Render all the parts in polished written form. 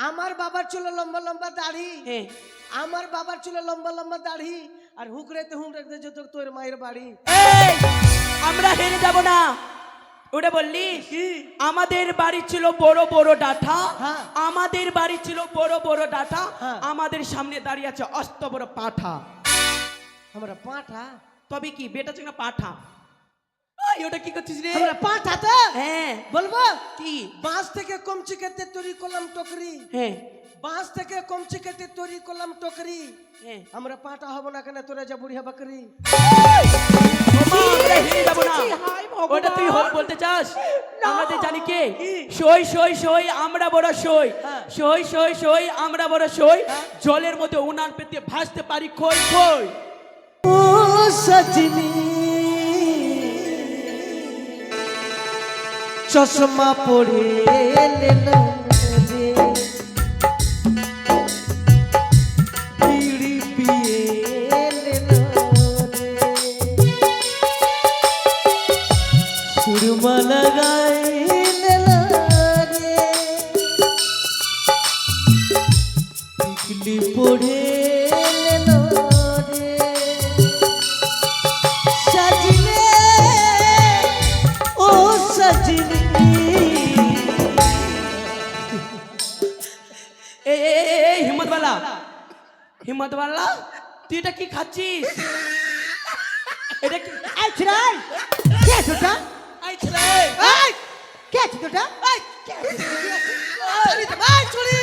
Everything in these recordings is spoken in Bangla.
আমার বাবার ছিল লম্বা লম্বা দাড়ি, আমার বাবার ছিল লম্বা লম্বা দাড়ি, আর হুকরেতে হুকরেতে যেত তোর মায়ের বাড়ি। আমরা হেরে যাব না, ওটা বললি আমাদের বাড়ি ছিল বড় বড় ডাঁটা, আমাদের বাড়ি ছিল বড় বড় ডাঁটা, আমাদের সামনে দাঁড়িয়ে আছে অস্ত বড় পাঠা। আমরা পাঁঠা? তবে কি বেটা চিংড়া পাঠা? ওটা কি করছিস রে? আমরা পাঁঠা তো? হ্যাঁ বলবো কি? বাঁশ থেকে কমচি কেটে তৈরি করলাম টকরি। হ্যাঁ বাঁশ থেকে কমচি কেটে তৈরি করলাম টকরি। আমরা পাঁঠা হব না কেন? তোরা যা বুড়িয়া বাকরি। ওটা তুই বলতে চাস? আমরা তো জানি কে সই সই সই, আমরা বড় সই সই সই সই, আমরা বড় সই। জলের মধ্যে উনান পেতে ভাসতে পারি খই খই। ও সজনী চশমা পরে এলেন রে, বিড়ি পিয়ে এলেন রে, সুরমা লাগাইলেন রে, টিকলি পরে এলেন রে, সজনে ও সজনী। এই হিম্মতওয়ালা, হিম্মতওয়ালা তুই এটা কি খাচ্ছিস? এটা কি? এই ছিড়াই কে আছে ওটা? এই ছেলে এই কে আছে ওটা? এই কে আছে? চলি তো ভাই চলি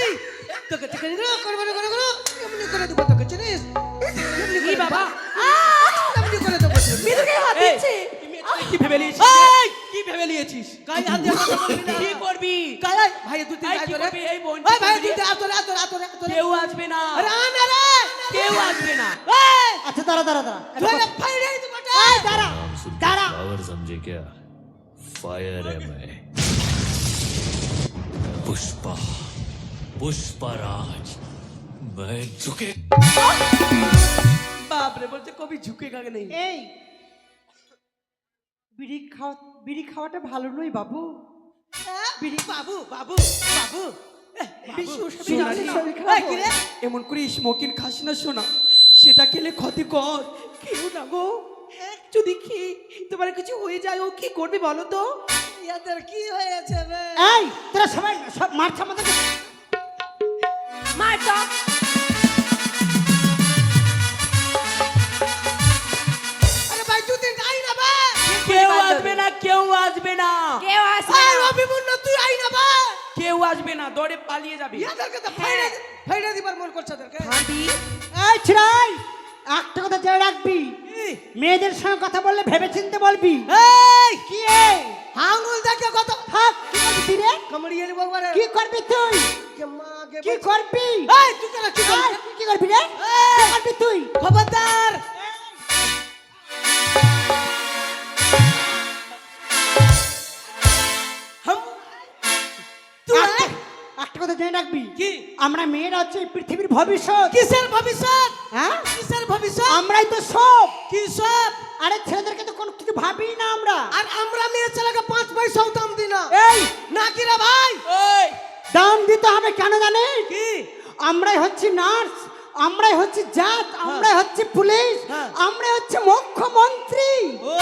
তোকে তোকে করবো না করবো এমনি করে দেবো তোকে চিনিস? কি বাবা এমনি করে দেবো। বিদুকে হাত দিচ্ছে। কি ভেবে নিয়েছিস? কি ভেবে নিয়েছিস? গায়ে হাত দিয়ে কথা বলবি না। কি করবি? গায়ে ভাই তুই এই গায়ে কি ধরে। করবি? এই বোন ওই ভাই তুই আতরে আতরে আতরে আতরে। কেউ আসবে না, আরে আনা রে কেউ আসবে না। এই আচ্ছা দাঁড়া দাঁড়া দাঁড়া ধরে ফাইরে দিতে বটা। এই দাঁড়া দাঁড়া। पावर समझे क्या? फायर है मैं, पुष्पा, पुष्पराज। मैं झुके বাপ রে, বলছে কবি ঝুঁকে গাগে নেই। এই বিড়ি খাওয়াটা ভালো নয় বাবু। বিড়ি বাবু বাবু বাবু শোনা রে, শরীর খারাপ এই কি রে? এমন করে স্মোকিং খাস না শোনা, সেটা খেলে ক্ষতিকর। কেউ না গো, যদি খেয়ে তোমার কিছু হয়ে যায় ও কি করবে বলো তো? ইয়াদের কি হয়েছে বে? এই তোরা সবাই সব মারছে আমাদের মার তো। আরে ভাই তুই দিন আই না বে। কেউ আসবে না, কেউ আসবে না, কেউ আসবে এই না। অভিমন্য তুই আই না বে। কেউ আসবে না, দৌড়ে পালিয়ে যাবে। ইয়াদেরকে তো ফাইরে ফাইরে দিবার মন করছে তোদেরকে। ভাবি এই ছিড়াই একটা কথা জেনে রাখবি, মেয়েদের সঙ্গে কথা বললে ভেবে চিন্তে বলবি। এই কি এই আঙ্গুল দেখে কত থাক কি করবি তুই রে? কামড়িয়ে নিব একবারে। কি করবি তুই? কে মাগে কি করবি? এই তুই কেন কি করবি? এই, তুই কি করবি রে? কি করবি তুই? খবরদার হাম তুই একটা কথা জেনে রাখবি, কি আমরা মেয়েরা হচ্ছে এই পৃথিবীর ভবিষ্যৎ। কিসের ভবিষ্যৎ? হ্যাঁ কিসের ভবিষ্যৎ? আমরাই তো সব। কি সব? আরে ছেলেদেরকে তো কোনো কিছু ভাবি না আমরা। আর আমরা মেয়ে ছেলেকে 5 পয়সাও দাম দিই না। এই না কি রে ভাই? ওই দাম দিতে হবে কেন জানিস? কি আমরাই হচ্ছে নার্স, আমরাই হচ্ছে জাত, আমরাই হচ্ছে পুলিশ, হ্যাঁ। আমরাই হচ্ছে মুখ্যমন্ত্রী। ও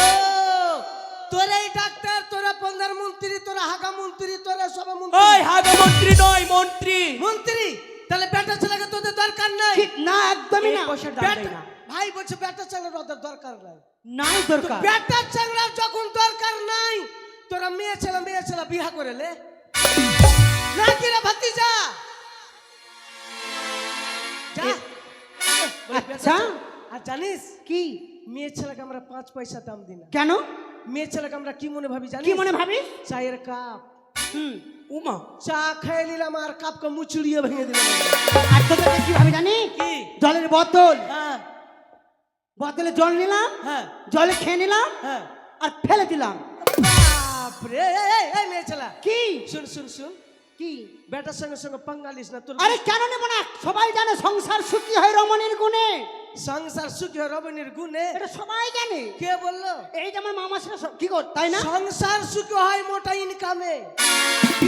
তোরা এই ডাক্তার, তোরা প্রধানমন্ত্রী, তোরা হাগা মন্ত্রী, তোরা সব মন্ত্রী। ওই হাগা মন্ত্রী নয়, মন্ত্রী। মন্ত্রী তাহলে বেটা ছেলেকে তোদের দরকার নাই? ঠিক না, একদমই না। এই পয়সার দাম দেয় না। ভাই বলছে বেটা ছেলের ওদের দরকার নাই। নাই তো দরকার। বেটা ছেলের যখন দরকার নাই তোরা মেয়ে ছেলে বিয়া করে লে না কি রে ভাতিজা? যা আচ্ছা আর জানিস কি মেয়ে ছেলেকে আমরা 5 পয়সা দাম দিই না। কেন মেয়ে ছেলেকে আমরা কি মনে ভাবি জানিস? কি মনে ভাবিস? চায়ের কাপ, উমা চা খেয়ে নিলাম আর কাপকে মুচড়িয়ে ভেঙে দিলাম। আর তোদের কি ভাবি জানি? কি? জলের বোতল, হ্যাঁ বোতলে জল নিলাম, হ্যাঁ জলে খেয়ে নিলাম হ্যাঁ আর ফেলে দিলাম। বাপরে এই মেয়ে ছেলে কি শুন শুন শুন কি বেটার সঙ্গে সঙ্গে পাঙ্গালিস না তোর। আরে কেন নেব না? সবাই জানে সংসার সুখী হয় রমণীর গুণে। সংসার সুখী হয় রমণীর গুণে। এটা সবাই জানে। কে বললো? এই যে আমার মামা সেটা কি কর তাই না? সংসার সুখী হয় মোটা ইনকামে।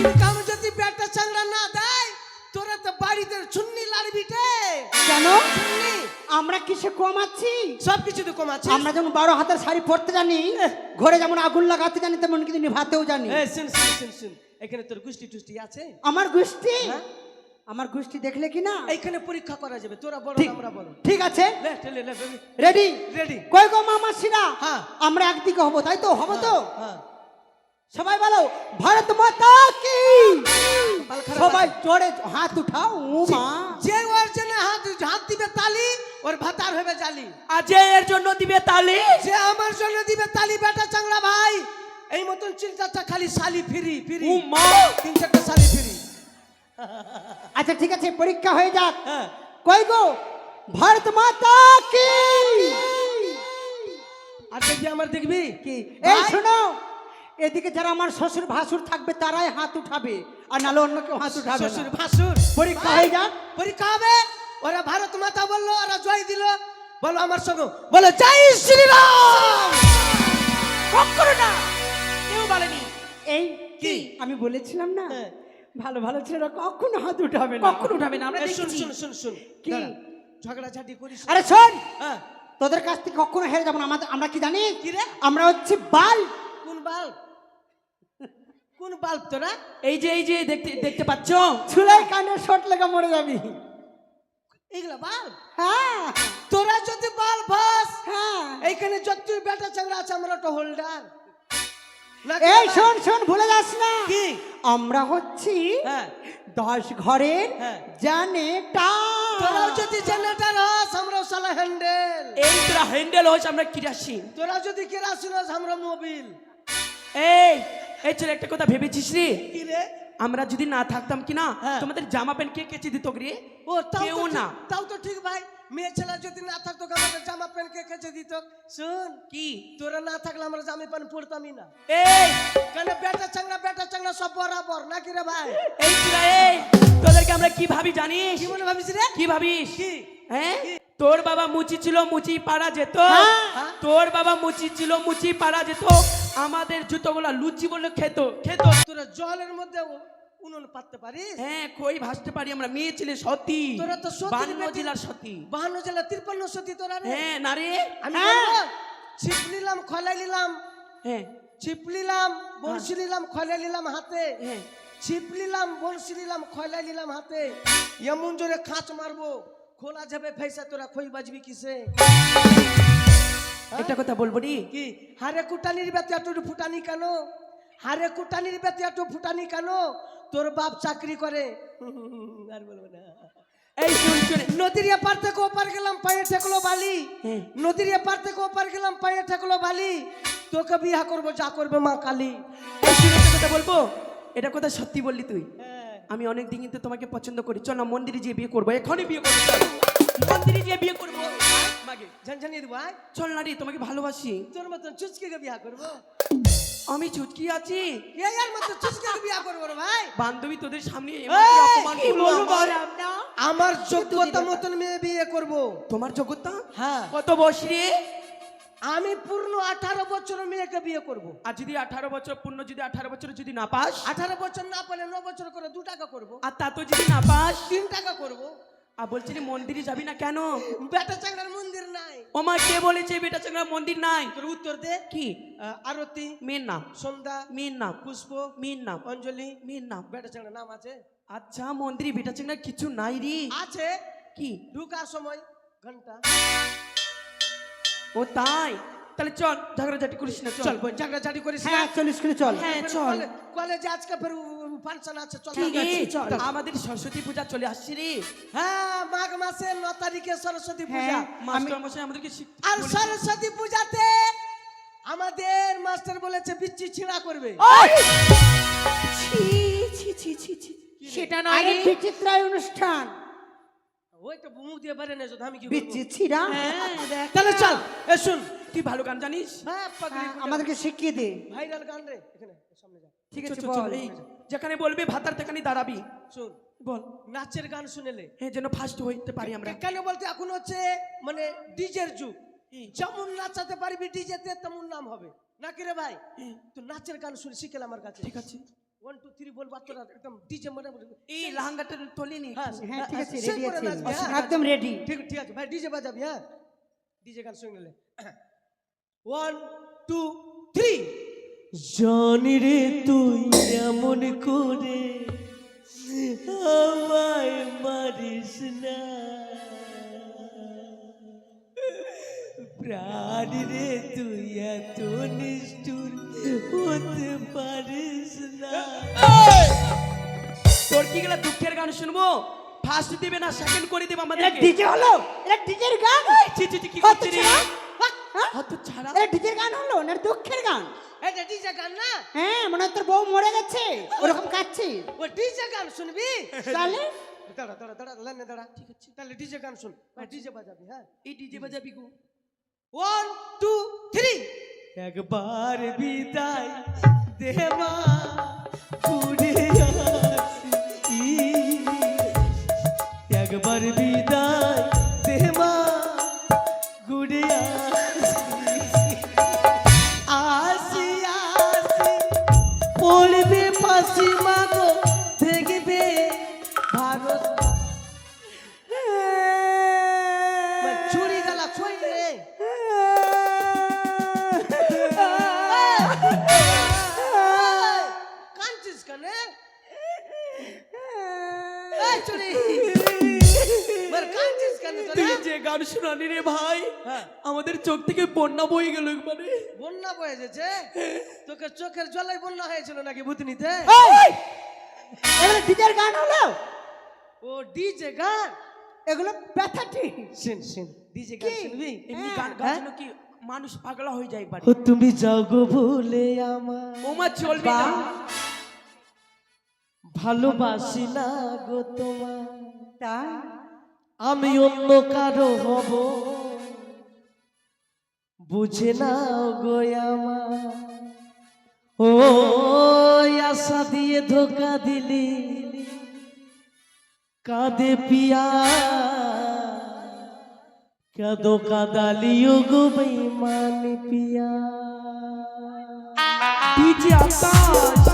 ইনকাম যদি বেটা চাংড়া না দেয় তোরা তো বাড়িতে শুননি লাড়বিটে কেন শুননি আমরা কিসে কমাচ্ছি? সব কিছু তো কমাচ্ছি। আমরা যেমন 12 হাতের শাড়ি পরতে জানি, ঘরে যেমন আগুন লাগাতে জানি, তেমন কিন্তু নিভাতেও জানি। শুন শুন শুন শুন, এখানে তোর গুষ্টি টুষ্টি আছে? আমার গোষ্ঠী, হ্যাঁ? আমার গোষ্ঠী দেখলে কি না? এইখানে পরীক্ষা করা যাবে, তোরা বড় ঠিক- আমরা বড়। ঠিক আছে, লে লে লে বেবি রেডি রেডি। কই গো মামাসিরা? হ্যাঁ। আমরা একদিকে হব, তাই তো? হব তো? হ্যাঁ সবাই বলো ভারত মাতা কি। কপাল খারাপ সবাই আছে। জোরে হাত উঠাও। ও মা, যে ওর জন্য হাত হাত দিবে তালি, ওর ভাতার হবে জালি। আজ এর জন্য দিবে তালি, যে আমার জন্য দিবে তালি বেটা চাংড়া ভাই। এই মতন চিন্তাটা খালি শালি ফিরি ফিরি, ও মা। 3-4টা শালি ফিরি। আচ্ছা ঠিক আছে, পরীক্ষা হয়ে যাক। হ্যাঁ কই গো ভারত মাতা কি। আর দেখবি আমার দেখবি কি এই ভাই, শোনো, এদিকে যারা আমার শ্বশুর ভাসুর থাকবে তারাই হাত উঠাবে, আর নালে অন্য কেউ হাত উঠাবে শ্বশুর না। ভাসুর পরীক্ষা ভাই, হয়ে যাক। পরীক্ষা হবে। ওরা ভারত মাতা বললো, ওরা জয় দিল। বলো আমার সঙ্গে, বলো জয় শ্রীরাম। কখনো না, কেউ বলেনি। এই কি? আমি বলেছিলাম না, হ্যাঁ। ভালো ভালো ছেলেরা কখনো হাত উঠাবে না। কখনো উঠাবে না, আমরা এই শুন দেখেছি। শুন শুন শুন, কি? দাঁড়া, ঝগড়াঝাটি করিস না। আরে শোন, হ্যাঁ তোদের কাছ থেকে কখনো হেরে যাবো না। আমরা কি জানি? কি রে? আমরা হচ্ছে বাল। কোন বাল্ব? কোন বাল্ব তোরা? এই যে দেখতে দেখতে পাচ্ছ, ছুলাই কানে শট লেগে মরে যাবি। এগুলা বাল্ব? হ্যাঁ তোরা যদি বাল্ব ভাস, হ্যাঁ। এইখানে যত বেটা চাংড়া আছে, আমরা তো হোল্ডার। এই শোন শোন, ভুলে যাস না, কি? আমরা হচ্ছি হ্যাঁ 10 ঘরের হ্যাঁ। জেনারেটর। তোরাও যদি জেনারেটর হস, আমরাও শালা হ্যান্ডেল। এই তোরা হ্যান্ডেল হইছ, আমরা কিরাসিন। তোরা যদি কেরাসিন হস, আমরা মোবিল। এই এই চল, একটা কথা ভেবেছিস রে? কি রে? আমরা যদি না থাকতাম কি না, হ্যাঁ। তোমাদের জামা প্যান্ট কে কেচে দিত রে? ও তাও কেউ তো না। ঠিক, তাও তো ঠিক ভাই। মেয়ে ছেলে যদি না থাকতো, আমাদের জামা প্যান্ট কে কেচে দিত? শুন, কি? তোরা না থাকলে আমরা জামা প্যান্ট পরতামই না। এই কেন বেটা চাংড়া সব বরাবর নাকি রে ভাই? এই তোরা, এই তোদেরকে আমরা কি ভাবি জানিস? কি মনে ভাবিস রে? কি ভাবিস? কি? হ্যাঁ, তোর বাবা মুচি ছিল, মুচি পাড়া যেত। হ্যাঁ। তোর বাবা মুচি ছিল, মুচি পাড়া যেত। আমাদের জুতোগুলা লুচি বলে খেত খেত। তোরা জলের মধ্যে উনুন পাততে পারিস? হ্যাঁ, কই ভাসতে পারি আমরা, মেয়ে ছেলে সতী। তোরা তো সতীর 52 বেটি। জেলার সতী। 52 জেলা 53 সতী তোরা রে। হ্যাঁ না রে? আমি হ্যাঁ। বলবো, ছিপ নিলাম, খলাই নিলাম, হ্যাঁ ছিপ নিলাম, বড়শি নিলাম, খলাই নিলাম হাতে। হ্যাঁ। ছিপ নিলাম, বড়শি নিলাম, খলাই নিলাম হাতে। এমন জোরে খাঁচ মারবো, খোলা যাবে ফেসা, তোরা খই বাজবি কিসে? একটা কথা বলবো নি? কি? হারে কুটানির বেতে এত ফুটানি কেন? হারে কুটানির বেতে এত ফুটানি কেন? তোর বাপ চাকরি করে। আর বলবো না। এই শুন শুন, নদীর এপার থেকে ওপার গেলাম, পায়ে ঠেকলো বালি। হ্যাঁ। নদীর এপার থেকে ওপার গেলাম, পায়ে ঠেকলো বালি। তোকে বিয়া করবো, যা করবে মা কালী। এই শুন, একটা কথা বলবো, এটা কথা সত্যি বললি তুই। আমি অনেক দিন কিন্তু তোমাকে পছন্দ করি, চল না মন্দিরে গিয়ে বিয়ে করবো, এখনই বিয়ে করবো, চল। মন্দিরে গিয়ে বিয়ে করবো। মাগে ঝনঝনিয়ে দেবো আয়। চল না রে, তোমাকে ভালোবাসি। তোর মতন চুচকে বিয়া করবো? আমি ছুটকি আছি, এর মতন চুচকে বিয়া করবো রে ভাই? বান্ধবী তোদের সামনে এই, এমন করে অপমান কি করলো বলবো আমার। আমরা? আমার যোগ্যতা মতন মেয়ে বিয়ে করবো। তোমার যোগ্যতা? হ্যাঁ। কত বয়স রে? আমি পূর্ণ 18 বছরের মেয়েকে বিয়ে করব। আর যদি 18 বছর পূর্ণ, যদি 18 বছর যদি না পাস? 18 বছর না পেলে 9 বছর করে 2 টাকা করব, আর তা তো যদি না পাস? 3 টাকা করব। আর বলছিলি মন্দিরে যাবি না কেন? বেটা চাংড়ার মন্দির নাই। ওমা কে বলেছে বেটা চাংড়া মন্দির নাই? তোর উত্তর দে। কি? আরতি, মেয়ের নাম, সন্ধ্যা, মেয়ের নাম, পুষ্প, মেয়ের নাম, অঞ্জলি, মেয়ের নাম। বেটা চাংড়ার নাম আছে? আচ্ছা, মন্দিরে বেটা চাংড়া কিছু নাই রে? আছে। কি? ঢুকার সময় ঘন্টা। ও তাই? তাহলে চল, ঝগড়াঝাটি করিস না, চল বোন, ঝগড়াঝাটি করিস না। হ্যাঁ চলিস করে চল। হ্যাঁ চল। কলেজে আজকে ফের ফাংশন আছে, চল। ঠিক আছে, চল। আমাদের সরস্বতী পূজা চলে আসছে রে। হ্যাঁ, মাঘ মাসের 9 তারিখে সরস্বতী পূজা। হ্যাঁ। মাস্টার মশাই আমাদেরকে শিখতে আর বলেছে। সরস্বতী পূজাতে আমাদের মাস্টার বলেছে বিচ্ছি ছিঁড়া করবে। ছি ছি ছি ছি ছি, সেটা নয় রে, বিচিত্রায় অনুষ্ঠান। ওই তো মুখ দিয়ে বেরে নেছো, আমি কি বলবো? বিচিত্রা। হ্যাঁ দেখ, তাহলে চল, এ শুন। তুই ভালো গান জানিস? হ্যাঁ, পাগড়ি আমাদেরকে শিখিয়ে দে। ভাইরাল গান রে, এখানে সামনে যা। ঠিক চল, আছে চল, চল, বল। এই যেখানে বলবি ভাতার তেখানে দাঁড়াবি। শুন, বল। নাচের গান শুনেলে হ্যাঁ, যেন ফার্স্ট হইতে পারি আমরা। কেন বলতে এখন হচ্ছে মানে ডিজের যুগ। যেমন নাচাতে পারবি ডিজেতে তেমন নাম হবে নাকি রে ভাই? তো নাচের গান শুনে শিখেল আমার কাছে। ঠিক আছে। 1 2 3 বলবা তোরা একদম ডিজে মানে এই লাহাঙ্গাটা তোলেনি হ্যাঁ হ্যাঁ ঠিক আছে সে রেডি করে আছে নাচবে, হ্যাঁ। একদম রেডি ঠিক ঠিক আছে ভাই ডিজে বাজাবি হ্যাঁ ডিজে গান শুনে নিলে 1 2 3 জানি রে তুই এমন করে আমায় মারিস না প্রাণ রে তুই এত নিষ্ঠুর হতে পারিস না তোর কি গেলা দুঃখের গান শুনবো ফার্স্ট দিবে না সেকেন্ড করে দেব এটা আমাদেরকে ডিজে হলো এটা ডিজের গান ছি ছি ছি, কি হত করছিস রে ছাড়া? হ্যাঁ? হাত ছাড়া এটা ডিজের গান হলো না এটা দুঃখের গান এটা ডিজে গান না হ্যাঁ মনে হয় তোর বউ মরে গেছে ওরকম কাচ্ছিস ও ডিজে গান শুনবি তাহলে দাঁড়া দাঁড়া দাঁড়া লাইনে দাঁড়া ঠিক আছে তাহলে ডিজে গান শুন ডিজে বাজাবি হ্যাঁ এই ডিজে বাজাবি গো 1 2 3 একবার বিদায় দেবা ঘুরে আসি একবার বিদায় দেবা ঘুরে আসি আসি পড়বে ফাঁসি মাগো দেখবে ভারত ছুরি গেলা ছুরি রে কাঁদছিস কেন এই ছুরি মার কাঁদছিস কেন তুই তোরা যে গান শোনালি রে ভাই হ্যাঁ। আমাদের চোখ থেকে বন্যা বয়ে গেল একবারে বন্যা বয়ে যেছে তোকে চোখের জলে বন্যা হয়েছিল নাকি ভূতনিতে এগুলো ডিজের গান হলো ও ডিজে গান এগুলো ব্যথাটি শুন শুন ডিজে গান কি? শুনবি এমনি হ্যাঁ। গান গাওয়ার জন্য কি মানুষ পাগলা হয়ে যায় একবারে ও তুমি যাও গো ভুলে আমার ওমা চলবে না ভালোবাসি না গো তোমার তাই আমি অন্য কারো হব বুঝে না গো আমার ও আশা দিয়ে ধোকা দিলি কাঁদে পিয়া কাদো কাদালিও গো বেঈমানি পিয়া ডিজে আকাশ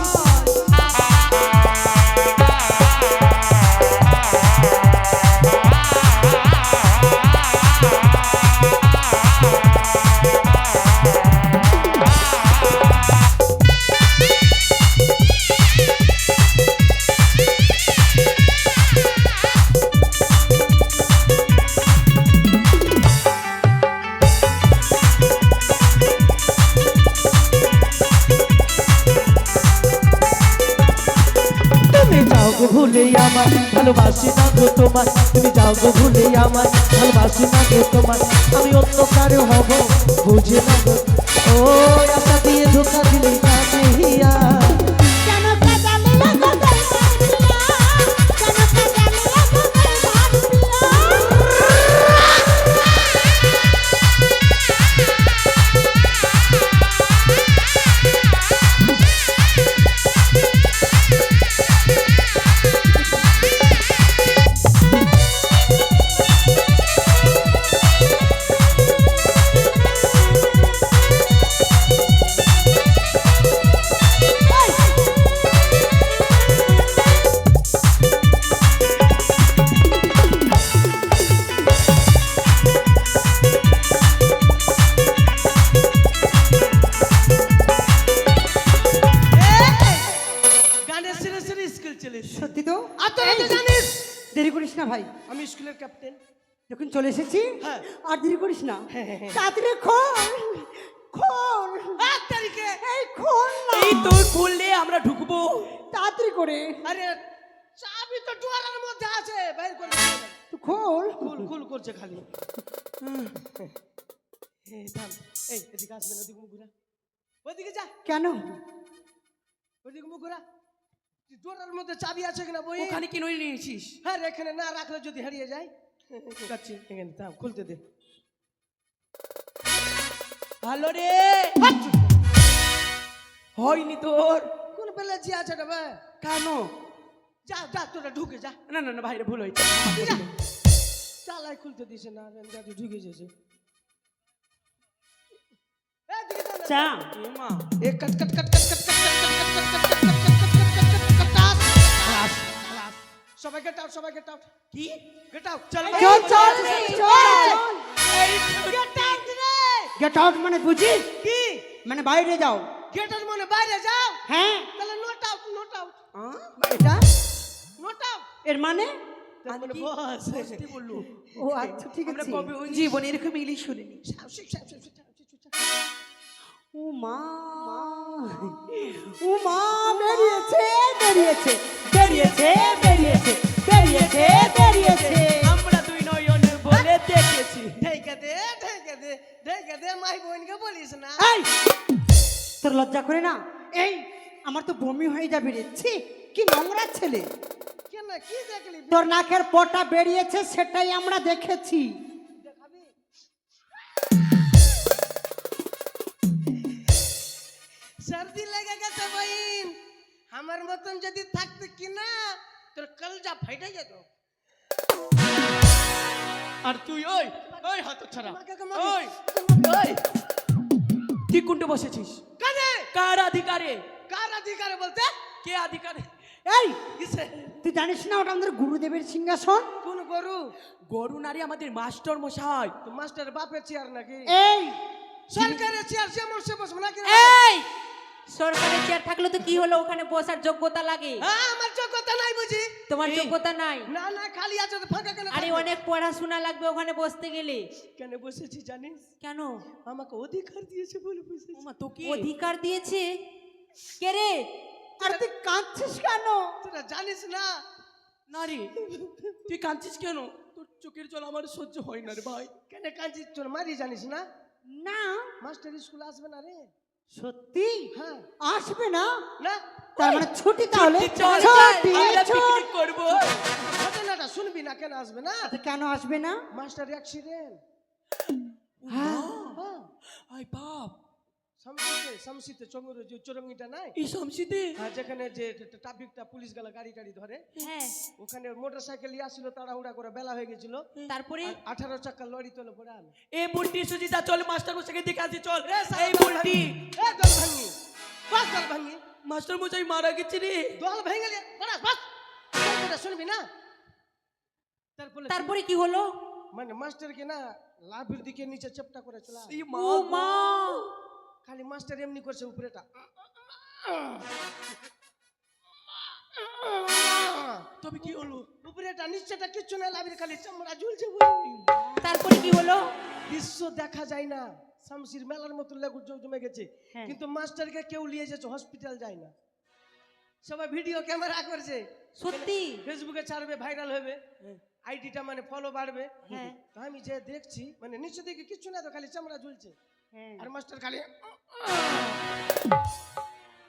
তুমি যাও গো ভুলে আমার ভালোবাসি না গো তোমার তুমি যাও গো ভুলে আমার ভালোবাসি না গো তোমার আমি অন্য কারো হব বুঝে না গো ও আশা দিয়ে ধোকা দিলে কাঁদে হিয়া কেন কাঁদালে গো তাই মারিয়া কেন কাঁদালে গো তাই গানের সিরে সিরে স্কুল চলে এসেছি। সত্যি তো আর তোরা তো জানিস দেরি করিস না ভাই আমি স্কুলের ক্যাপ্টেন যখন চলে এসেছি হ্যাঁ। আর দেরি করিস না হ্যাঁ। তাড়াতাড়ি খোল খোল 8 তারিখে এই খোল না এই তুই খুললে আমরা ঢুকবো তাড়াতাড়ি করে আরে চাবি তো ডুয়ারের মধ্যে আছে বাইর করে তুই খোল খুল খুল করছে খালি এই থাম এই এদিকে আসবে না ওদিকে মুখ ঘুরা ওদিকে যা কেন ওদিকে মুখ ঘুরা ডোরের মধ্যে চাবি আছে কিনা বই ওখানে কি নই নিয়েছিস হ্যাঁ এখানে না রাখলে যদি হারিয়ে যায় কাচ্ছি এখানে থাম খুলতে দে ভালো রে হয়নি তোর কোন বেলা জি আছে রে ভাই কেন যা যা তোরা ঢুকে যা না না না ভাইরে ভুল হয়েছে যা চালাই খুলতে দিছে না দাদু ঢুকে গেছে চা এ মা एक cut cut cut cut cut cut cut cut cut cut cut cut cut সবাই গেট আউট, সবাই গেট আউট। কি গেট আউট, চল চল চল চল গেট আউট মানে বুঝি কি মানে বাইরে যাও। গেট আউট মানে বাইরে যাও, হ্যাঁ তাহলে নোট আউট, নোট আউট, এটা নোট আউট এর মানে মানে বস কি বললো? ও আচ্ছা ঠিক আমরা আছে। কবে জীবনে এরকম ইংলিশ শুনিনি। ও মা ও মা বেরিয়েছে বেরিয়েছে বেরিয়েছে বেরিয়েছে বেরিয়েছে বেরিয়েছে। আমরা দুই নয়নে বলে দেখেছি। ঢেকে দে, ঢেকে দে, ঢেকে দে, মাই বোনকে বলিস না। এই তোর লজ্জা করে না? এই আমার তো বমি হয়ে যাবে রে। ছি কি নোংরা ছেলে। কেন কি দেখলি? তোর নাকের পটা বেরিয়েছে সেটাই আমরা দেখেছি। দেখাবি? সর্দি লেগে গেছে বইন, আমার মতন যদি থাকতে কি না তোর কলজা ফাইটে যেত। আর তুই ওই ওই হাত ছাড়া আমাকে মারবি? ওই ওই তুই কোনটা বসেছিস? কানে কার অধিকারে? কার অধিকারে বলতে? কে অধিকারে? এই কিসে? তুই জানিস না ওটা আমাদের গুরুদেবের সিংহাসন? কোন গরু? গরু নারী আমাদের মাস্টার মশাই। তো মাস্টার বাপের চেয়ার নাকি? এই সরকারের চেয়ার যেমন সে বসবে নাকি? এই সরকারের চেয়ার থাকলে তো কি হলো, ওখানে বসার যোগ্যতা লাগে। হ্যাঁ, আমার যোগ্যতা নাই বুঝি? তোমার যোগ্যতা নাই? না না, খালি আছে তো ফাঁকা কেন? আরে থাকবে? অনেক পড়াশোনা লাগবে ওখানে বসতে গেলে। কেন বসেছি জানিস? কেন? আমাকে অধিকার দিয়েছে বলে বসেছি। ওমা তোকে অধিকার দিয়েছে কে রে? আর তুই কাঁদছিস কেন? তোরা জানিস না? নারী তুই কাঁদছিস কেন? তোর চোখের জল আমার সহ্য হয় না রে ভাই। কেন কাঁদছিস? তোর মারি জানিস না? না মাস্টার স্কুল আসবে না রে? সত্যি হ্যাঁ আসবে না? না, তার মানে ছুটি তাহলে চল ছুটি আমরা ছুটি। পিকনিক করব। ঘটনাটা শুনবি না? কেন আসবে না? আচ্ছা, কেন আসবে না? Master accident. হ্যাঁ হ্যাঁ, আই বাপ শামসিতে চঙ্গুর যে চরঙ্গিটা নাই, এই শামসিতে হ্যাঁ, যেখানে যে ট্রাফিকটা পুলিশ গেল গাড়ি টাড়ি ধরে, হ্যাঁ ওখানে মোটরসাইকেল নিয়ে আসছিল, তাড়াহুড়া করে বেলা হয়ে গেছিল, তারপরে 18 চাকা লরি তোলে পড়াল। এ বুলটি সুজিতা চল মাস্টার মশাইকে দেখে আসি চল। এই দল বুলটি ভাঙি, দল ভাঙি, বাস দল ভাঙি, মাস্টার মশাই মারা গেছে রে। দল ভেঙে গেলে বাস বাস। তোরা শুনবি না? তারপরে কি হলো? মানে মাস্টারকে না লাভের দিকে নিচে চেপটা করে চলা, এই ও মা খালি মাস্টার এমনি করছে উপরেটা, তবে কি হলো? উপরেটা নিচেটা কিচ্ছু না, লাভের খালি চামড়া ঝুলছে। তারপরে কি হলো? দৃশ্য দেখা যায় না, শামসির মেলার মতো লেগুর জমে গেছে, হ্যাঁ। কিন্তু মাস্টারকে কেউ নিয়ে যাচ্ছে, হসপিটাল যায় না, সবাই ভিডিও ক্যামেরা করছে, সত্যি? ফেসবুকে ছাড়বে, ভাইরাল হবে, আইডিটা মানে ফলো বাড়বে। হ্যাঁ তো আমি যে দেখছি মানে নিচে দিকে কিচ্ছু না, তো খালি চামড়া ঝুলছে, হ্যাঁ। আর মাস্টার খালি।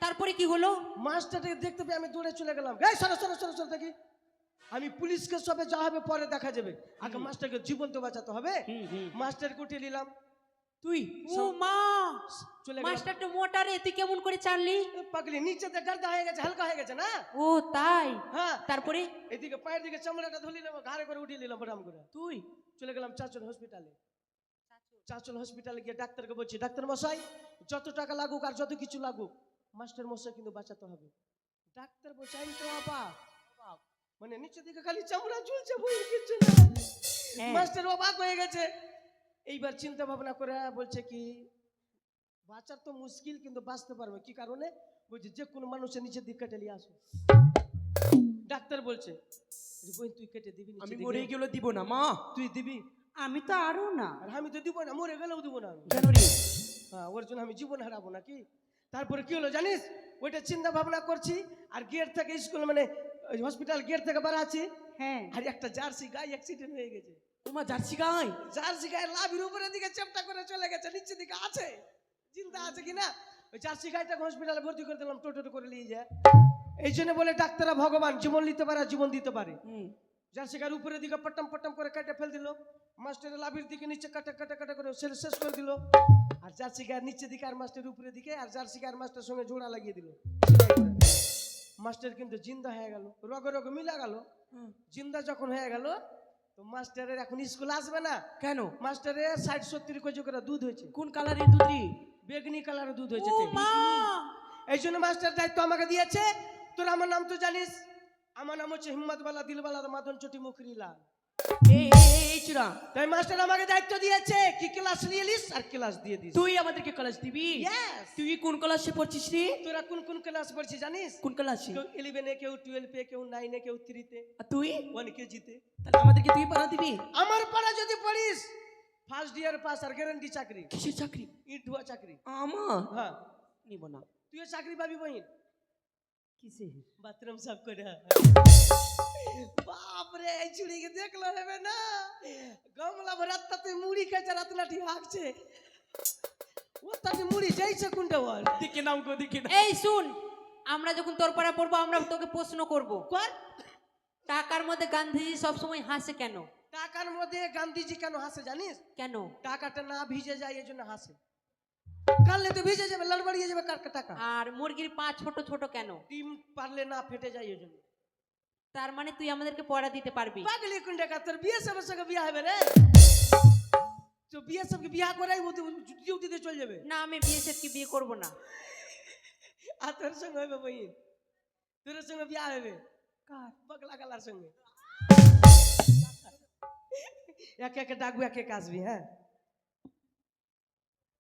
তারপরে কি হলো? মাস্টারকে দেখতে পেয়ে আমি দৌড়ে চলে গেলাম, এই সরো সরো সরো সরো দেখি। আমি পুলিশকে সবে যা হবে পরে দেখা যাবে, আগে মাস্টারকে জীবন তো বাঁচাতে হবে। মাস্টারকে উঠিয়ে নিলাম, তুই ও মা চলে গেলাম। মাস্টারটা মোটা রে, তুই কেমন করে চাললি? এ পাগলি, নিচে দিয়ে গাড়দা হয়ে গেছে, হালকা হয়ে গেছে না। ও তাই? হ্যাঁ, তারপরে? এদিকে পায়ের দিকে চামড়াটা ধরে নিলাম, ঘাড়ে করে উঠিয়ে নিলাম বড়াম করে। তুই চলে গেলাম চাচল হসপিটালে। চাচল হসপিটালে গিয়ে ডাক্তারকে বলছি, ডাক্তার মশাই যত টাকা লাগুক আর যত কিছু লাগুক মাস্টার মশাই কিন্তু বাঁচাতে হবে। ডাক্তার বলছে আমি তো অবাক, মানে নিচে দিকে খালি চামড়া ঝুলছে, বই কিছু না। হ্যাঁ। মাস্টার অবাক হয়ে গেছে। এইবার চিন্তা ভাবনা করে বলছে কি, বাঁচার তো মুশকিল কিন্তু বাঁচতে পারবে কি কারণে? বলছে যে কোনো মানুষের নিচের দিক কেটে নিয়ে আসো। ডাক্তার বলছে বই তুই কেটে দিবি, আমি নিচে মরে দিকে গেলে দিব না মা। তুই দিবি? আমি তো আরো না। আর আমি তো দিব না, মরে গেলেও দিব না আমি। কেন রে? হ্যাঁ, ওর জন্য আমি জীবন হারাবো নাকি? তারপরে কি হলো জানিস? ওইটা চিন্তা ভাবনা করছি, আর গেট থেকে স্কুল মানে হসপিটাল গেট থেকে বেরাচ্ছি, হ্যাঁ আর একটা জার্সি গাই অ্যাক্সিডেন্ট হয়ে গেছে। তোমার জার্সি গাই? জার্সি গায়ে লাভির উপরের দিকে চেপটা করে চলে গেছে, নিচের দিকে আছে, চিন্তা আছে কিনা। ওই জার্সি গাইটাকে হসপিটালে ভর্তি করে দিলাম, টোটো করে নিয়ে যায়। এই জন্য বলে ডাক্তাররা ভগবান, জীবন নিতে পারে আর জীবন দিতে পারে। জার্সি গায়ের উপরের দিকে পট্টাম পট্টাম করে কেটে ফেল দিল, মাস্টারের লাভির দিকে নিচে কাটা কাটা কাটা করে শেষ করে দিল, আর জার্সি গায়ের নিচের দিকে আর মাস্টারের উপরের দিকে, আর জার্সি গায়ের মাস্টার সঙ্গে জোড়া লাগিয়ে দিল। মাস্টার কিন্তু জিন্দা হয়ে গেল, রগে রগে মিলা গেল। জিন্দা যখন হয়ে গেল তো মাস্টারের এখন স্কুল আসবে না। কেন? মাস্টারের 60-70 কেজি করে দুধ হয়েছে। কোন কালারের দুধ রে? বেগনি কালারের দুধ হয়েছে। ও মা এই জন্য মাস্টার দায়িত্ব আমাকে দিয়েছে, তোর আমার নাম তো জানিস, আমার নাম হচ্ছে হিম্মতওয়ালা দিলওয়ালা মাদন চটি মুখরিলা। এই চূড়া, তাই মাস্টার আমাকে দায়িত্ব দিয়েছে কি ক্লাস নিয়ে নিস আর ক্লাস দিয়ে দিস। তুই আমাদেরকে ক্লাস দিবি? Yes! তুই কোন ক্লাসে পড়ছিস রে? তোরা কোন কোন ক্লাস পড়ছিস জানিস? কোন ক্লাসে? কেউ 11 এ, কেউ 12 এ, কেউ 9 এ, কেউ 3 তে, আর তুই? 1 কেজিতে। তাহলে আমাদেরকে তুই পড়া দিবি? আমার পাড়া যদি পড়িস ফার্স্ট ইয়ার পাস আর গ্যারান্টি চাকরি, কিসের চাকরি? ইট ধোয়া চাকরি। আমার হ্যাঁ, নিব না। তুইও চাকরি পাবি বহিন। কিসে? বাথরুম সাফ করে। বাপ রে, এই চুড়িকে দেখলো হবে না, গামলা ভরাত তুই মুড়ি খেয়েছে রাত লাঠি হাঁকছে। ও তাতে মুড়ি যাইছে কোনটা বল? দিকে নাম গো, দিকে নাম। এই শুন, আমরা যখন তোর পাড়া পড়বো আমরা তোকে প্রশ্ন করব, কর। টাকার মধ্যে গান্ধীজি সবসময় হাসে কেন? টাকার মধ্যে গান্ধীজি কেন হাসে জানিস? কেন? টাকাটা না ভিজে যায় এই জন্য হাসে। কাললে তো ভিজে যাবে, লড়বড়িয়ে যাবে কার টাকা। আর মুরগির পা ছোট ছোট কেন? ডিম পারলে না ফেটে যায় এই জন্য। তার মানে তুই আমাদেরকে পড়া দিতে পারবি? পাগলি কোন টাকা, তোর বিয়ে সবার সঙ্গে বিয়ে হবে রে। তো বিয়ে সবকে বিয়ে করাই ডিউটিতে চলে যাবে। না, আমি বিএসএফ বিয়ে করব না। আর তোর সঙ্গে হবে বহিন, তোর সঙ্গে বিয়ে হবে কার? পাগলা কালার সঙ্গে। একে একে ডাকবো, একে একে আসবি। হ্যাঁ,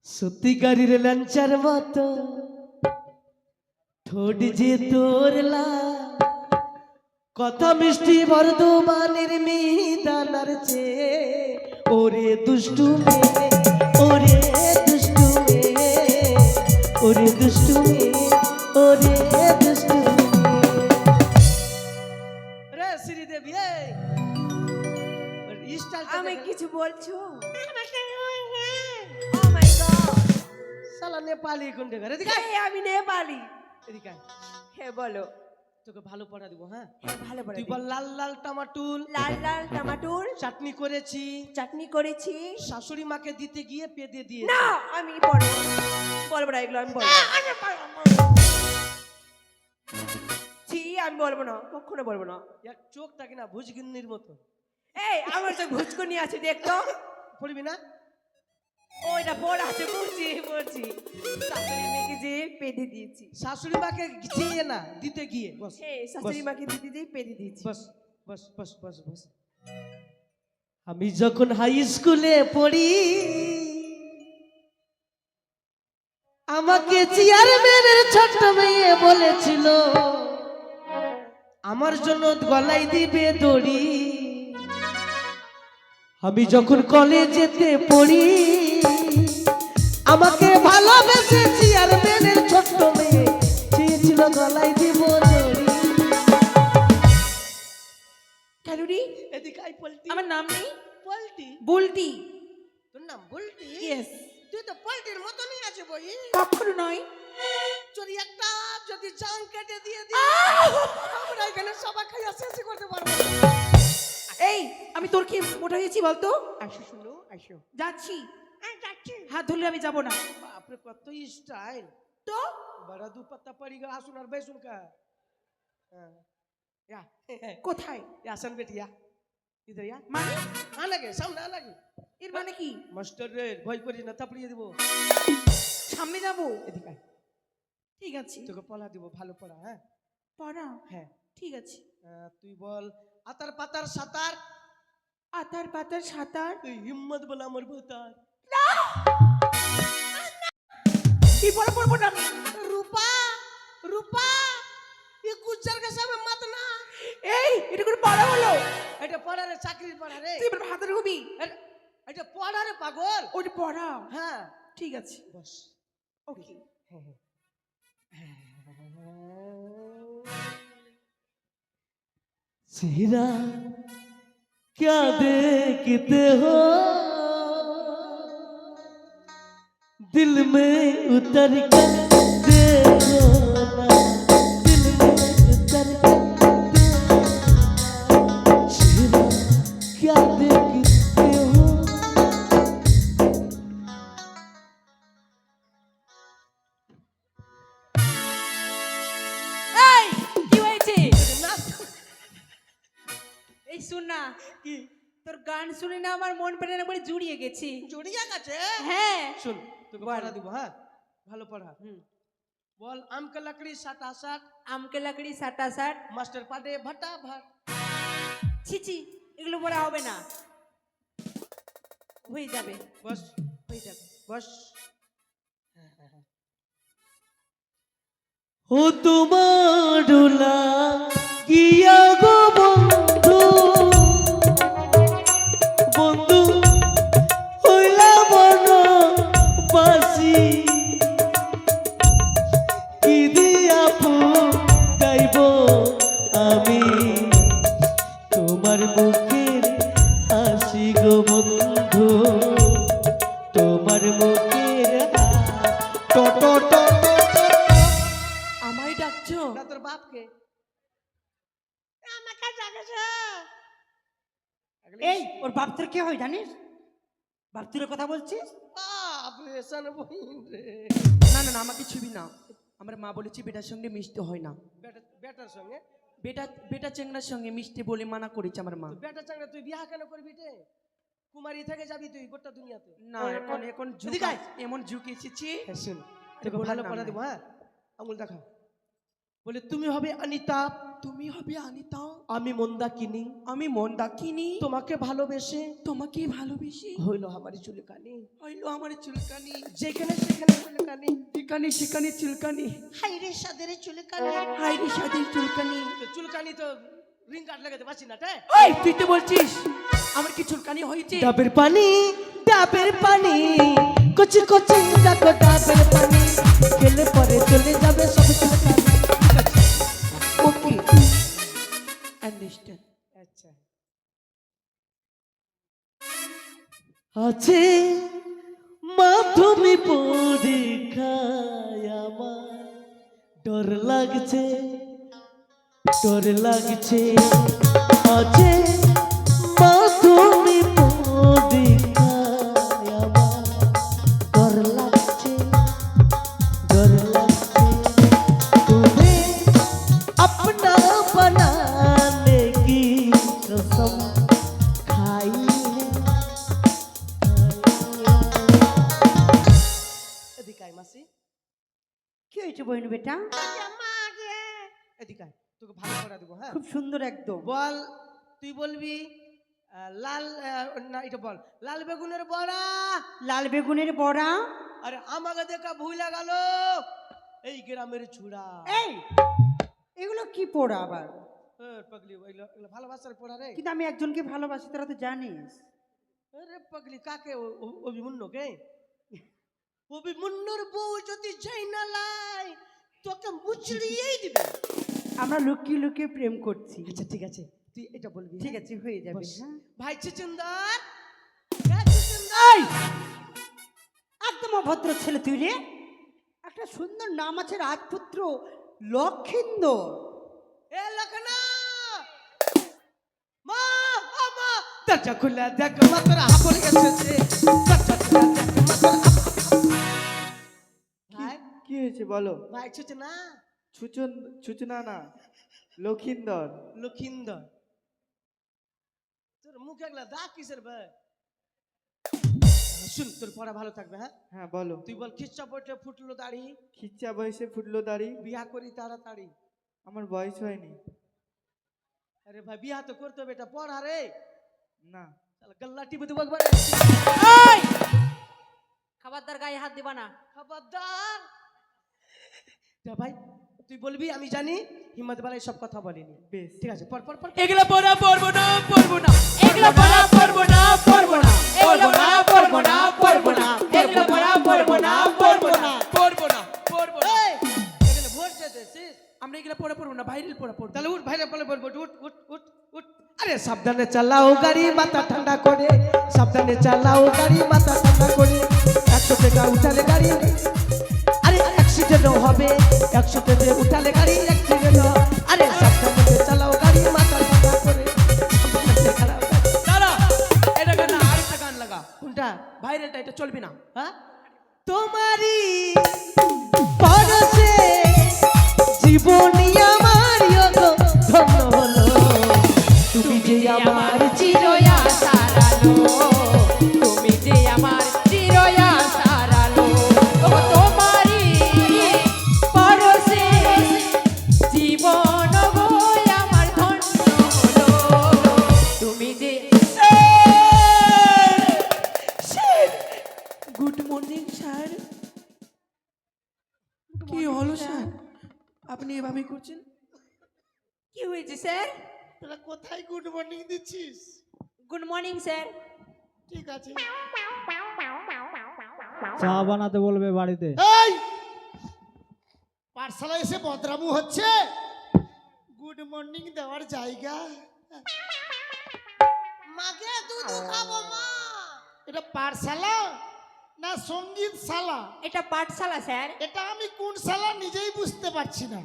সত্যিকারের লাঞ্চার মতো ঠোঁট যে তোর লাল, কথা মিষ্টি বর্ধমানের মিহিদানার চেয়ে। ওরে দুষ্টু মেয়ে, ওরে দুষ্টু মেয়ে, ওরে দুষ্টু মেয়ে, ওরে দুষ্টু মেয়ে। রে শ্রীদেবী, আমি কিছু বলছো? সালা নেপালি কোন টাকা রে? আমি নেপালি। এদিকে আয়। হ্যাঁ বলো। তোকে ভালো পড়া দিব। হ্যাঁ, ভালো করে তুই বল লাল লাল টমাটুল লাল লাল টমাটোর চাটনি করেছি, চাটনি করেছি। শাশুড়ি মাকে দিতে গিয়ে পেদে দিয়ে। না, আমি বলবো বলবো না, এগুলো আমি বলবো না। ছি, আমি বলবো না, কখনো বলবো না। এক চোখটাকে না ভুজগিন্নির মতো। এই আমার তো ভুচকুনি আছে, দেখতো। পড়বি না? ওইটা পড়া আছে, পড়ছি পড়ছি। শাশুড়ি মেয়েকে যে পেঁধে দিয়েছি। শাশুড়ি মাকে চেয়ে না দিতে গিয়ে। বস হ্যাঁ, শাশুড়ি মাকে দিতে দিয়ে পেঁধে দিয়েছি। বস বস বস বস বস। আমি যখন হাই স্কুলে পড়ি, আমাকে চেয়ারম্যানের ছোট্ট মেয়ে বলেছিল আমার জন্য গলায় দিবে দড়ি। আমি যখন কলেজেতে পড়ি, আমাকে ভালোবেসে চেয়ারম্যানের ছোট্ট মেয়ে চেয়েছিল গলায় দিব দড়ি। কেন রে? এদিকে আই পল্টি। আমার নাম নেই? পল্টি? বুলটি। তোর নাম পল্টি? ইয়েস। তুই তো পল্টির মতনই আছে বই। কখনো নয়। চোরি একটা যদি চাং কেটে দিয়ে দি, আমরা এখানে সবাই খাইয়া শেষ করতে পারবো না। এই, আমি তোর কি মোটা হয়েছি বলতো? আসো শুনো, আসো। যাচ্ছি। যাচ্ছি। হাত ধরলে আমি যাব না। বাপরে কত স্টাইল তো बड़ा दुपट्टा पड़ी गया आसुन और बैसुन का। हाँ, या কোথায়? या सन बेटिया इधर या মানে? आने के सामने आने के এর মানে কি? मास्टर रे भोज करी ना थपड़िए দিব। সামনে যাব? এদিকে আয়, ঠিক আছে। তোকে পড়া দিব, ভালো পড়া। হ্যাঁ পড়া? হ্যাঁ, ঠিক আছে। তুই বল আতার পাতার সাতার। আতার পাতার সাঁতার। তুই হিম্মত বল আমার ভতার। কি পড়া পড়বো না আমি? रूपा रूपा ये गुज्जर के सब मत ना। এই, এটা কোন পড়া হলো? এটা পড়া রে, চাকরির পড়া রে। তুই এবার হাতের হবি? এটা পড়া রে পাগল। ওটা পড়া? হ্যাঁ ঠিক আছে। বস। ওকে। चेहरा क्या देखते हो, दिल में उतर कर देखो ना, दिल में उतर कर देखो ना। चेहरा क्या देखते हो। এই, কি হয়েছে? এই শুন না, কি তোর গান শুনে না আমার মন প্রাণ একবারে জুড়িয়ে গেছে। জড়িয়ে গেছে? হ্যাঁ। শুন তোকে পড়া দিব। হ্যাঁ ভালো পড়া। বল আম কা লকড়ি সাটা সাট, আমকে লাকড়ি সাটা সাট। মাস্টার পাটে ভাটা ভাট। ছিছি, এগুলো পড়া হবে না। হয়ে যাবে, বস হয়ে যাবে। বস। ও তোমার ডোলা গিয়া গো বন্ধু, বন্ধু হইলা বনবাসী, কি দিয়া গাইব আমি তোমার মুখের হাসি গো বন্ধু, তোমার মুখের টো টো টো আমায় ডাকছো? না তোর বাপকে। আমাকে ডাকেছ? এই ওর বাপ তোর কে হয় জানিস? বাপ তোর কথা বলছিস? বাপ রে সন বহিন রে। না না না, আমাকে ছুবি না। আমার মা বলেছে বেটার সঙ্গে মিশতে হয় না। বেটার সঙ্গে? বেটা চেংড়ার সঙ্গে মিশতে বলে মানা করেছে আমার মা। বেটা চাংড়া তুই বিয়াহ কেন করবি রে? কুমারী থেকে যাবি তুই গোটা দুনিয়াতে। না, এখন এখন যুগ এদিকে আয়। এমন যুগ এসেছে। হ্যাঁ, শুন আরে তোকে বলার ভালো নাম পড়া নাই। দেবো। হ্যাঁ, আঙুল দেখা। বলে তুমি হবে অনিতা, তুমি হবে আনিতা, আমি মন্দাকিনী, আমি মন ডাকিনি, তোমাকে ভালোবেসে তোমাকে ভালোবেসে হইল আমার চুলকানি, হইলো আমার চুলকানি, যেখানে সেখানে চুলকানি, ঠিকানি সেখানে চুলকানি, হাইরে সাদের চুলকানি। হাইরে সাদের চুলকানি। তো চুলকানি তো রিং কাট লাগাতে পারছি না রে। ওই তুই তো বলছিস আমার কি চুলকানি হয়েছে? ডাবের পানি, ডাবের পানি, কচি কচি দেখো ডাবের পানি, খেলে পরে চলে যাবে সব চুলকানি। ওকে, আন্ডারস্ট্যান্ড। আচ্ছা, আছে মাধ্যমে পরীক্ষায় আমার ডর লাগছে, ডর লাগছে, আছে মাধ্যমে পরীক্ষায় আমার ডর লাগছে, डर लगते तुम्हें अपना बनाने की कसम खाई है, এদিকে আয় মাসি, কি হয়েছে বহিন বেটা? এদিকে আয়, তোকে ভালো পড়া দেবো। হ্যাঁ, খুব সুন্দর একদম। বল তুই বলবি লাল না, এটা বল লাল বেগুনের বড়া। লাল বেগুনের বড়া। আরে আমাকে দেখা ভুলে গেল এই গ্রামের ছুড়া। এই এগুলো কি পড়া আবার? পাগলি, এগুলো ভালোবাসার পড়া রে। কিন্তু আমি একজনকে ভালোবাসি, তোরা তো জানিস। আরে পাগলি, কাকে? অভিমন্যুকে? অভিমন্যুর বউ যদি যাই না লাই তোকে মুচড়িয়েই দিবে। আমরা লুকিয়ে লুকিয়ে প্রেম করছি। আচ্ছা ঠিক আছে, তুই এটা বলবি। ঠিক আছে, হয়ে যাবে। বস। হ্যাঁ, ভাই চিচুন্দর, চিচুন্দর, একদম অভদ্র ছেলে তুই রে। একটা সুন্দর নাম আছে রাজপুত্র লক্ষিন্দর। এ লখনা মা, ও মা, দরজা খুলে দেখ মা, তোর হাবল এসেছে। দরজা খুলে দেখ মা, তোর ভাই, কি হয়েছে বলো? ভাই ছুচে না, সূচনা না, লক্ষিন্দর। লক্ষিন্দর। তোর মুখে একলা দাগ কিসের ভাই? শুন, তোর পড়া ভালো থাকবে। হ্যাঁ, হ্যাঁ বলো। তুই বল খিচ্চা পড়তে ফুটলো দাড়ি, খিচ্চা বয়সে ফুটলো দাড়ি, বিয়া করি তাড়াতাড়ি। আমার বয়স হয়নি। আরে ভাই, বিয়া তো করতে হবে, এটা পড়া রে। না, শালা গল্লা টিপে দেবো একবার। এই! খাবারদার গায়ে হাত দিবা না। খবরদার। যা ভাই, তুই বলবি আমি জানি, হিম্মত বেলায় সব কথা বলিনি। বেশ। ঠিক আছে, পর পর পর। এগুলো পড়া পড়বো না, পড়বো না, এগুলো পড়া পড়বো না, পড়বো না, এগুলো পড়া পড়বো না, পড়বো না, এগুলো পড়া পড়বো না, পড়বো না। পড়বো না, পড়বো না। এই, এখানে ভোট যেতেছিস? আমরা এগুলো পড়া পড়বো না, ভাইরাল পড়া পড়বো। তাহলে উঠ, ভাইরা বলে বলবো, উঠ উঠ উঠ উঠ। আরে সাবধানে চালাও গাড়ি, মাথা ঠান্ডা করে। সাবধানে চালাও গাড়ি, মাথা ঠান্ডা করে। 100 টাকা উঠালে গাড়ি, আরে অ্যাক্সিডেন্টও হবে। 100 টাকা উঠালে গাড়ি অ্যাক্সিডেন্ট। আরে সাবধানে চালাও গাড়ি, মাথা ঠান্ডা করে। সাবধানে চালাও গাড়ি। দাঁড়া, এটা গান না, আরেকটা গান লাগা। কোনটা? ভাইরালটা, এটা চলবে না। হ্যাঁ, তোমারই পরশে জীবনী আমার গো ধন্য হলো, তুমি যে আমার চিরয়া সারালো, তুমি যে আমার চিরয়া সারালো। ও তোমারই পর করছেন? কি হয়েছে স্যার? তোরা কোথায় গুড মর্নিং দিচ্ছিস? Good morning sir. ঠিক আছে। চা বানাতে বলবে বাড়িতে। এই পাঠশালায় এসে বদরামু হচ্ছে, গুড মর্নিং দেওয়ার জায়গা। মাকে দুধ খাবো মা। এটা পাঠশালা না সঙ্গীত শালা? এটা পাঠশালা স্যার। এটা আমি কোন শালা নিজেই বুঝতে পারছি না।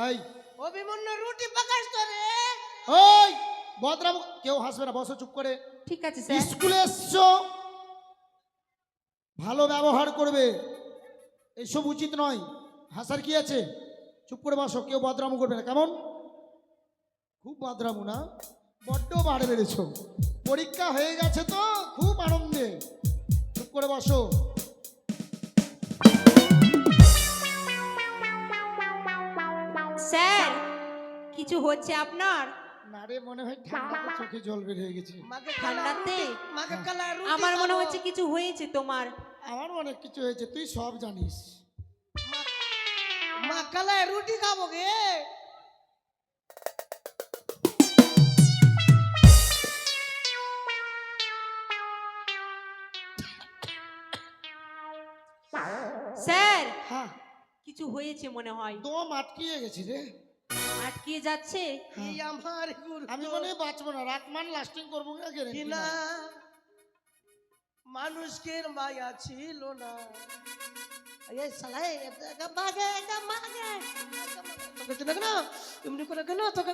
এই অভিমন্যু রুটি পাকাস তো রে। ওই বদরামু, কেউ হাসবে না, বসো চুপ করে। ঠিক আছে স্যার। স্কুলে এসছো, ভালো ব্যবহার করবে, এইসব উচিত নয়। হাসার কি আছে? চুপ করে বসো, কেউ বদরামু করবে না, কেমন? খুব বদরামু না, বড্ড বাড়ে বেড়েছো। পরীক্ষা হয়ে গেছে তো খুব আনন্দে। চুপ করে বসো। স্যার কিছু হচ্ছে আপনার? না রে, মনে হয় ঠান্ডাতে চোখে জল বের হয়ে গেছে। ঠান্ডাতে? আমার মনে হচ্ছে কিছু হয়েছে তোমার। আমার অনেক কিছু হয়েছে, তুই সব জানিস। মা কালায় রুটি খাবো গে। স্যার হ্যাঁ, কিছু হয়েছে মনে হয়। দম আটকিয়ে গেছি রে। আটকিয়ে যাচ্ছে। এই আমার গুরু, আমি মনে হয় বাঁচবো না, রাতমান লাস্টিং করবো না গ্যারেন্টি না। মানুষকে মায়া ছিল না। এই শালাই এটা মাগে, এটা মাগে। তোকে কেন এমনি করে কেন তোকে